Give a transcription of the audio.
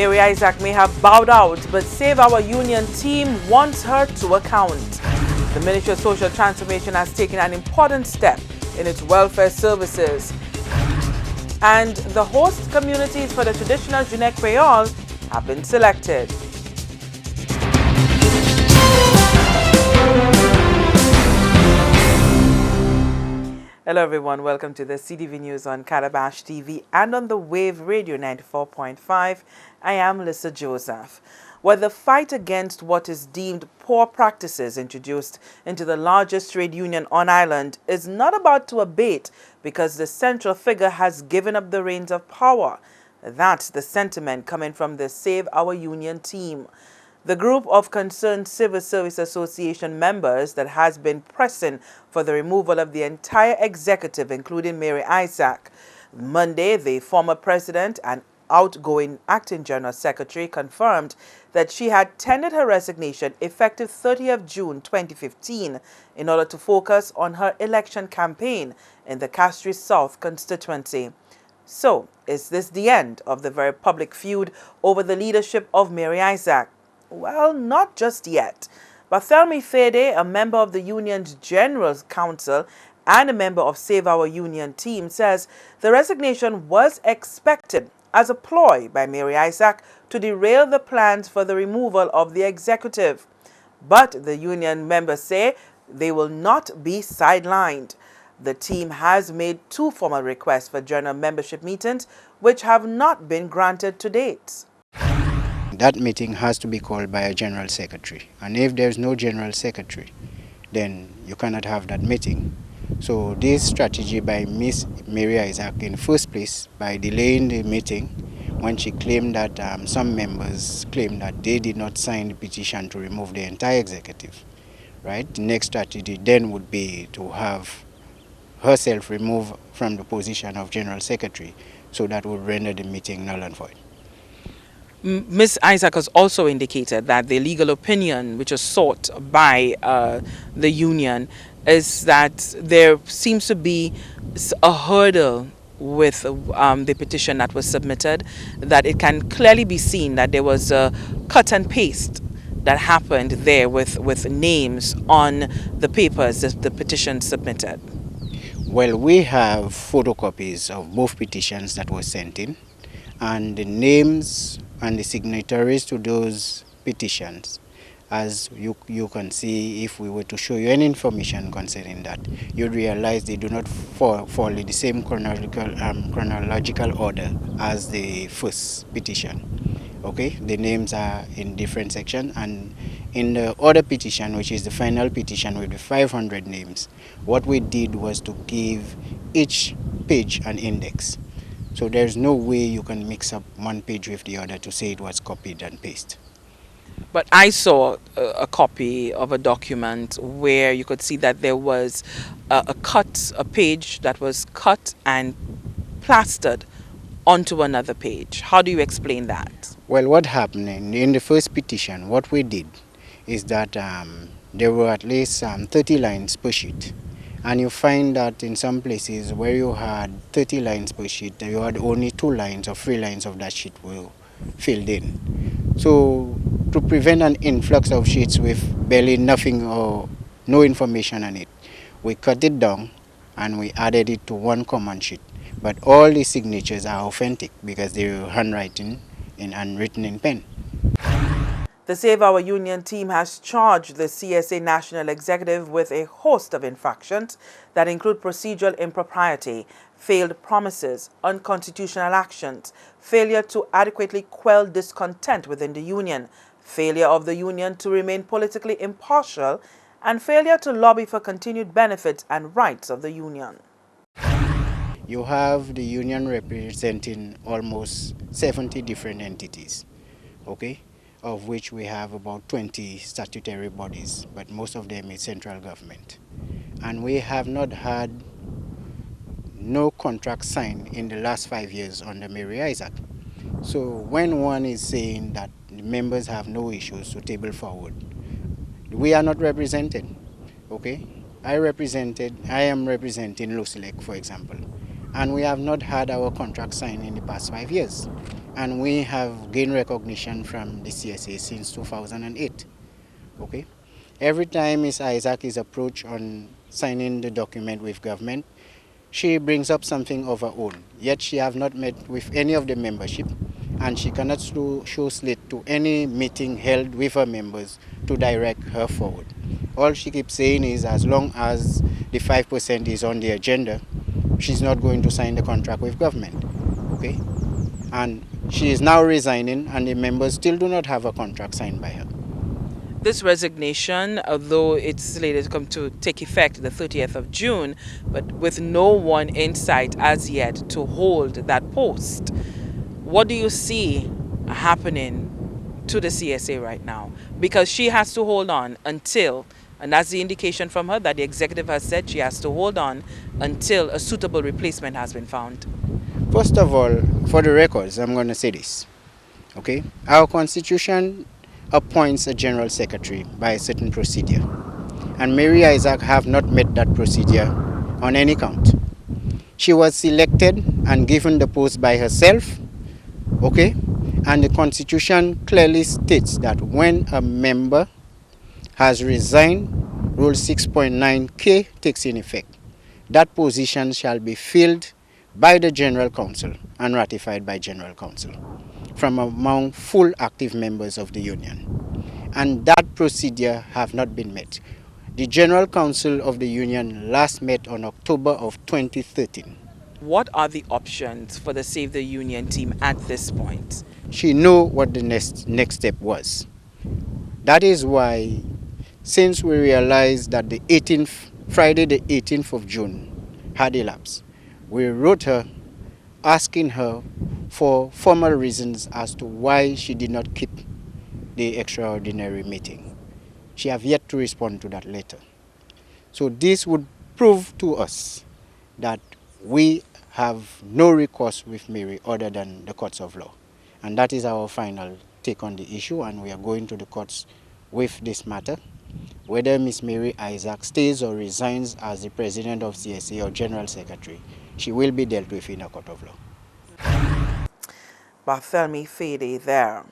Mary Isaac may have bowed out, but Save Our Union team wants her to account. The Ministry of Social Transformation has taken an important step in its welfare services. And the host communities for the traditional Junek Creole have been selected. Hello everyone, welcome to the CTV News on Calabash TV and on the Wave Radio 94.5. I am Lisa Joseph. Well, the fight against what is deemed poor practices introduced into the largest trade union on island is not about to abate because the central figure has given up the reins of power. That's the sentiment coming from the Save Our Union team. The group of concerned Civil Service Association members that has been pressing for the removal of the entire executive, including Mary Isaac. Monday, the former president and outgoing acting general secretary confirmed that she had tendered her resignation effective 30th June 2015 in order to focus on her election campaign in the Castries South constituency. So, is this the end of the very public feud over the leadership of Mary Isaac? Well, not just yet. Barthelemy Fede, a member of the union's General Council and a member of Save Our Union team, says the resignation was expected as a ploy by Mary Isaac to derail the plans for the removal of the executive. But the union members say they will not be sidelined. The team has made 2 formal requests for general membership meetings, which have not been granted to date. That meeting has to be called by a general secretary, and if there's no general secretary, then you cannot have that meeting. So this strategy by Miss Mary Isaac in the first place, by delaying the meeting when she claimed that some members claimed that they did not sign the petition to remove the entire executive, right? The next strategy then would be to have herself removed from the position of general secretary, so that would render the meeting null and void. Ms. Isaac has also indicated that the legal opinion which is sought by the union is that there seems to be a hurdle with the petition that was submitted, that it can clearly be seen that there was a cut and paste that happened there with names on the papers that the petition submitted. Well, we have photocopies of both petitions that were sent in, and the names and the signatories to those petitions, as you can see, if we were to show you any information concerning that, you'd realize they do not fall in the same chronological order as the first petition. Okay, the names are in different sections, and in the other petition, which is the final petition with the 500 names, what we did was to give each page an index. So there's no way you can mix up one page with the other to say it was copied and pasted. But I saw a copy of a document where you could see that there was a page that was cut and plastered onto another page. How do you explain that? Well, what happened in the first petition, what we did is that there were at least 30 lines per sheet. And you find that in some places where you had 30 lines per sheet, you had only 2 lines or 3 lines of that sheet were filled in. So to prevent an influx of sheets with barely nothing or no information on it, we cut it down and we added it to one common sheet. But all the signatures are authentic because they were handwritten and written in pen. The Save Our Union team has charged the CSA National Executive with a host of infractions that include procedural impropriety, failed promises, unconstitutional actions, failure to adequately quell discontent within the union, failure of the union to remain politically impartial, and failure to lobby for continued benefits and rights of the union. You have the union representing almost 70 different entities, okay? Of which we have about 20 statutory bodies, but most of them is central government. And we have not had no contract signed in the last 5 years under Mary Isaac. So when one is saying that the members have no issues to table forward, we are not represented, okay? I am representing Lucelec, for example, and we have not had our contract signed in the past 5 years. and we have gained recognition from the CSA since 2008. Okay? Every time Ms. Isaac is approached on signing the document with government, she brings up something of her own. Yet she have not met with any of the membership, and she cannot show slate to any meeting held with her members to direct her forward. All she keeps saying is as long as the 5% is on the agenda, she's not going to sign the contract with government. Okay? And she is now resigning, and the members still do not have a contract signed by her. This resignation, although it's slated to come to take effect the 30th of June, but with no one in sight as yet to hold that post, what do you see happening to the CSA right now? Because she has to hold on until, and that's the indication from her that the executive has said she has to hold on until a suitable replacement has been found. First of all, for the records, I'm going to say this. Okay? Our constitution appoints a general secretary by a certain procedure. And Mary Isaac have not met that procedure on any count. She was selected and given the post by herself. Okay? And the constitution clearly states that when a member has resigned, Rule 6.9K takes in effect. That position shall be filled by the General Council and ratified by General Council from among full active members of the union. And that procedure have not been met. The General Council of the union last met on October of 2013. What are the options for the Save the Union team at this point? She knew what the next step was. That is why, since we realized that the 18th, Friday the 18th of June had elapsed, we wrote her asking her for formal reasons as to why she did not keep the extraordinary meeting. She have yet to respond to that letter. So this would prove to us that we have no recourse with Mary other than the courts of law. And that is our final take on the issue, and we are going to the courts with this matter. Whether Miss Mary Isaac stays or resigns as the president of CSA or general secretary, she will be dealt with in a court of law. Barthélemy Fede there.